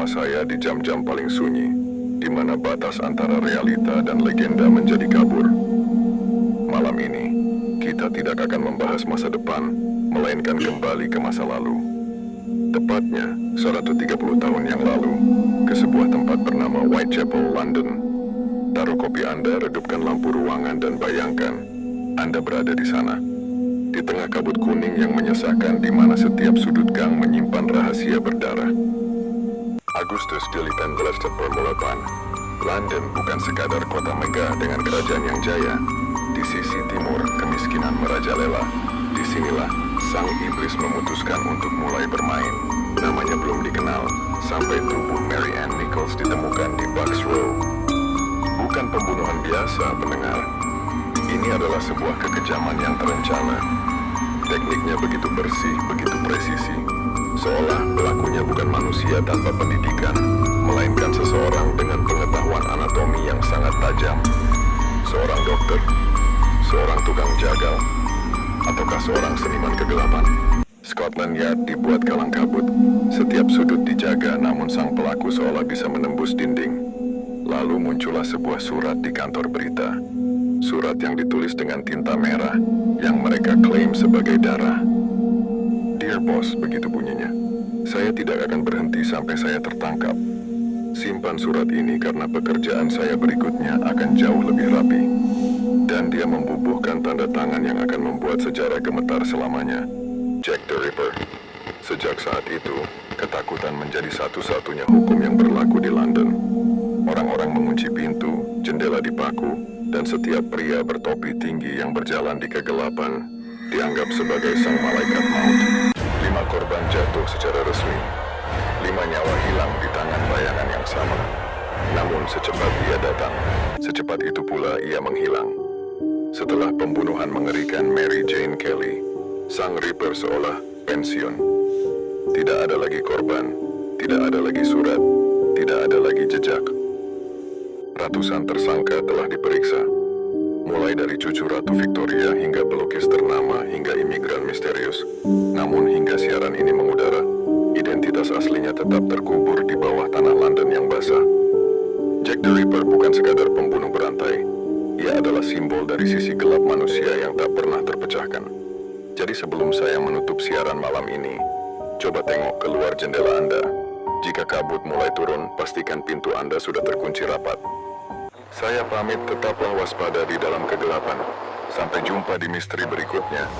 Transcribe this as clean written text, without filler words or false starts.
bersama saya di jam-jam paling sunyi, di mana batas antara realita dan legenda menjadi kabur. Malam ini, kita tidak akan membahas masa depan, melainkan kembali ke masa lalu. Tepatnya, 130 tahun yang lalu, ke sebuah tempat bernama Whitechapel, London. Taruh kopi Anda, redupkan lampu ruangan, dan bayangkan, Anda berada di sana. Di tengah kabut kuning yang menyesakan, di mana setiap sudut gang menyimpan rahasia berdarah. Agustus 1848, London bukan sekadar kota megah dengan kerajaan yang jaya. Di sisi timur, kemiskinan merajalela. Disinilah sang iblis memutuskan untuk mulai bermain. Namanya belum dikenal, sampai tubuh Mary Ann Nichols ditemukan di Bucks Row. Bukan pembunuhan biasa, pendengar. Ini adalah sebuah kekejaman yang terencana. Tekniknya begitu bersih, begitu presisi. Seolah pelakunya bukan manusia tanpa pendidikan, melainkan seseorang dengan pengetahuan anatomi yang sangat tajam. Seorang dokter, seorang tukang jagal, ataukah seorang seniman kegelapan? Scotland Yard dibuat kalang kabut. Setiap sudut dijaga, namun sang pelaku seolah bisa menembus dinding. Lalu muncullah sebuah surat di kantor berita. Surat yang ditulis dengan tinta merah, yang mereka klaim sebagai darah. Dear Boss, begitu bunyinya. Saya tidak akan berhenti sampai saya tertangkap. Simpan surat ini karena pekerjaan saya berikutnya akan jauh lebih rapi. Dan dia membubuhkan tanda tangan yang akan membuat sejarah gemetar selamanya. Jack the Ripper. Sejak saat itu, ketakutan menjadi satu-satunya hukum yang berlaku di London. Orang-orang mengunci pintu, jendela dipaku, dan setiap pria bertopi tinggi yang berjalan di kegelapan dianggap sebagai sang malaikat maut. 5 korban jatuh secara resmi. 5 nyawa hilang di tangan bayangan yang sama. Namun secepat ia datang, secepat itu pula ia menghilang. Setelah pembunuhan mengerikan Mary Jane Kelly, sang Ripper seolah pensiun. Tidak ada lagi korban, tidak ada lagi surat, tidak ada lagi jejak. Ratusan tersangka telah diperiksa, mulai dari cucu Ratu Victoria hingga pelukis ternama hingga imigran misterius. Namun hingga siaran ini mengudara, identitas aslinya tetap terkubur di bawah tanah London yang basah. Jack the Ripper bukan sekadar pembunuh berantai, ia adalah simbol dari sisi gelap manusia yang tak pernah terpecahkan. Jadi sebelum saya menutup siaran malam ini, coba tengok keluar jendela Anda. Jika kabut mulai turun, pastikan pintu Anda sudah terkunci rapat. Saya pamit, tetaplah waspada di dalam kegelapan. Sampai jumpa di misteri berikutnya.